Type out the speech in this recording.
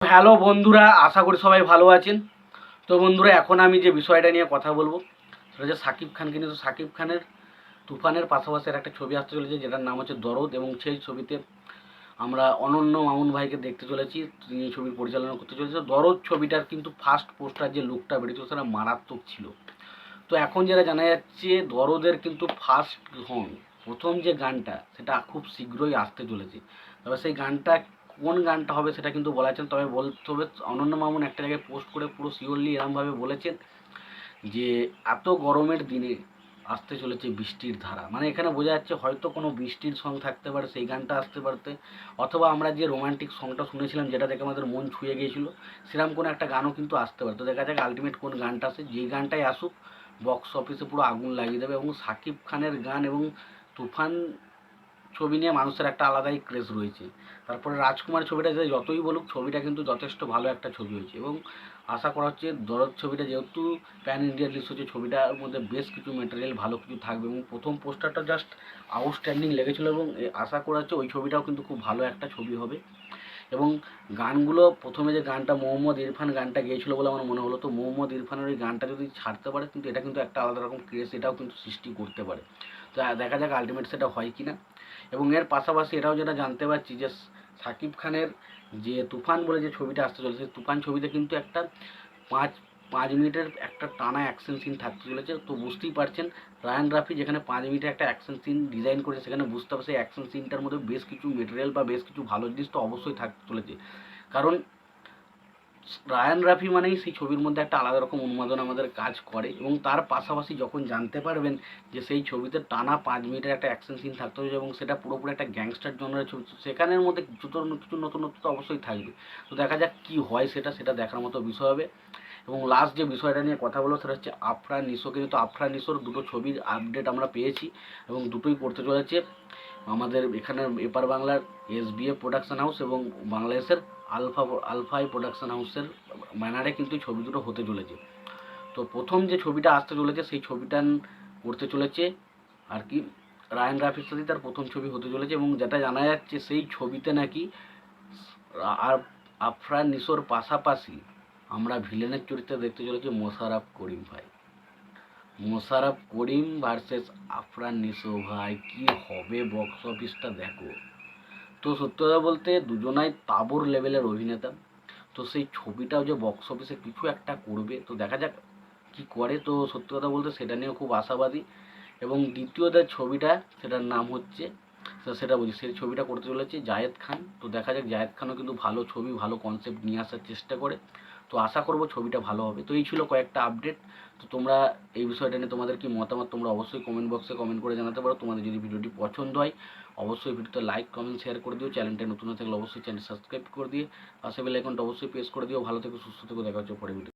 Hello বন্ধুরা, আশা করি সবাই ভালো আছেন। তো বন্ধুরা, এখন আমি যে বিষয়টা নিয়ে কথা বলবো সেটা হচ্ছে সাকিব খানকে নিয়ে। তো সাকিব খানের তুফানের পাশাপাশি একটা ছবি আসতে চলেছে যেটার নাম হচ্ছে দরদ, এবং সেই ছবিতে আমরা অনন্য মামুন ভাইকে দেখতে চলেছি। তিনি ছবি পরিচালনা করতে চলেছে। দরদ ছবিটার কিন্তু ফার্স্ট পোস্টার যে লুকটা বেরিয়েছিল সেটা মারাত্মক ছিল। তো এখন যেটা জানা যাচ্ছে দরদের কিন্তু প্রথম যে গানটা সেটা খুব শীঘ্রই আসতে চলেছে। তবে সেই গানটা কোন গানটা হবে সেটা কিন্তু বলেছেন, তবে বলতে হবে অনন্য মামুন একটা জায়গায় পোস্ট করে পুরো শিওরলি এরমভাবে বলেছেন যে এত গরমের দিনে আসতে চলেছে বৃষ্টির ধারা। মানে এখানে বোঝা যাচ্ছে হয়তো কোনো বৃষ্টির সং থাকতে পারে, সেই গানটা আসতে পারতে, অথবা আমরা যে রোমান্টিক সংটা শুনেছিলাম যেটা দেখে আমাদের মন ছুঁয়ে গিয়েছিল সেরকম কোনো একটা গানও কিন্তু আসতে পারে। তো দেখা যাক আলটিমেট কোন গানটা আসে। যেই গানটাই আসুক বক্স অফিসে পুরো আগুন লাগিয়ে দেবে। এবং সাকিব খানের গান এবং তুফান ছবি নিয়ে মানুষের একটা আলাদাই ক্রেজ রয়েছে। তারপরে রাজকুমার ছবিটা যে যতই বলুক ছবিটা কিন্তু যথেষ্ট ভালো একটা ছবি হয়েছে, এবং আশা করা হচ্ছে দরদ ছবিটা যেহেতু প্যান ইন্ডিয়া রিলিজ হচ্ছে ছবিটার মধ্যে বেশ কিছু ম্যাটেরিয়াল ভালো কিছু থাকবে, এবং প্রথম পোস্টারটা জাস্ট আউটস্ট্যান্ডিং লেগেছিলো, এবং আশা করা হচ্ছে ওই ছবিটাও কিন্তু খুব ভালো একটা ছবি হবে। এবং গানগুলো প্রথমে যে গানটা মোহাম্মদ ইরফান গানটা গেয়েছিলো বলে আমার মনে হলো, তো মোহাম্মদ ইরফানের ওই গানটা যদি ছাড়তে পারে কিন্তু এটা কিন্তু একটা আলাদা রকম ক্রেজ এটাও কিন্তু সৃষ্টি করতে পারে। তো দেখা যাক আলটিমেট সেটা হয় কি না। এবং এর পাশাপাশি এটাও যেটা জানতে পারছি যে সাকিব খানের যে তুফান বলে যে ছবিটা আসতে চলেছে, তুফান ছবিতে কিন্তু একটা পাঁচ পাঁচ মিনিটের একটা টানা অ্যাকশন সিন থাকতে চলেছে। তো বুঝতেই পারছেন রায়ান রাফি যেখানে 5 মিনিটের একটা অ্যাকশন সিন ডিজাইন করেছে, সেখানে বুঝতে হবে সেই অ্যাকশন সিনটার মধ্যে বেশ কিছু মেটেরিয়াল বা বেশ কিছু ভালো জিনিস তো অবশ্যই থাকতে চলেছে। কারণ রায়ান রাফি মানেই সেই ছবির মধ্যে একটা আলাদা রকম উন্মাদনা আমাদের কাজ করে। এবং তার পাশাপাশি যখন জানতে পারবেন যে সেই ছবিতে টানা 5 মিনিটের একটা অ্যাকশন সিন থাকতে হবে এবং সেটা পুরোপুরি একটা গ্যাংস্টার জনরের ছবি, সেখানের মধ্যে কিছু নতুনত্ব তো অবশ্যই থাকবে। তো দেখা যাক কী হয়, সেটা দেখার মতো বিষয় হবে। এবং লাস্ট যে বিষয়টা নিয়ে কথা বলবো সেটা হচ্ছে আফরান নিশোকে। কিন্তু আফরান নিশোর দুটো ছবির আপডেট আমরা পেয়েছি এবং দুটোই পড়তে চলেছে আমাদের এখানে এপার বাংলার SBF প্রোডাকশন হাউস এবং বাংলাদেশের আলফাই প্রোডাকশন হাউসের ব্যানারে কিন্তু ছবি দুটো হতে চলেছে। তো প্রথম যে ছবিটা আসতে চলেছে সেই ছবিটা করতে চলেছে আর কি রায়ান রাফির সাথে তার প্রথম ছবি হতে চলেছে, এবং যেটা জানা যাচ্ছে সেই ছবিতে নাকি আর আফরান নিশোর পাশাপাশি আমরা ভিলেনের চরিত্রে দেখতে চলেছি মোশাররফ করিম ভাই। মোশাররফ করিম ভার্সেস আফরান নিশো ভাই, কি হবে বক্স অফিসটা দেখো। তো সত্যি কথা বলতে দুজনাই তাবর লেভেলের অভিনেতা। তো সেই ছবিটাও যে বক্স অফিসে কিছু একটা করবে, তো দেখা যাক কি করে। তো সত্যি কথা বলতে সেটা নিয়েও খুব আশাবাদী। এবং দ্বিতীয় যে ছবিটা সেটার নাম হচ্ছে সেটা বলছি, সেই ছবিটা করতে চলেছে জায়েদ খান। তো দেখা যাক, জায়েদ খানও কিন্তু ভালো ছবি ভালো কনসেপ্ট নিয়ে আসার চেষ্টা করে। তো আশা করব ছবিটা ভালো হবে। তো এই ছিল কয়েকটা আপডেট। তো তোমরা এই বিষয়টা নিয়ে তোমাদের কি মতামত তোমরা অবশ্যই কমেন্ট বক্সে কমেন্ট করে জানাতে পারো। তোমাদের যদি ভিডিওটি পছন্দ হয় অবশ্যই ভিডিওতে লাইক কমেন্ট শেয়ার করে দিও। চ্যানেলটা নতুন হয়ে থাকলে অবশ্যই চ্যানেল সাবস্ক্রাইব করে দিয়ে পাশে বেল আইকনটা অবশ্যই প্রেস করে দিও। ভালো থেকো, সুস্থ থেকো, দেখা হচ্ছে পরে ভিডিও।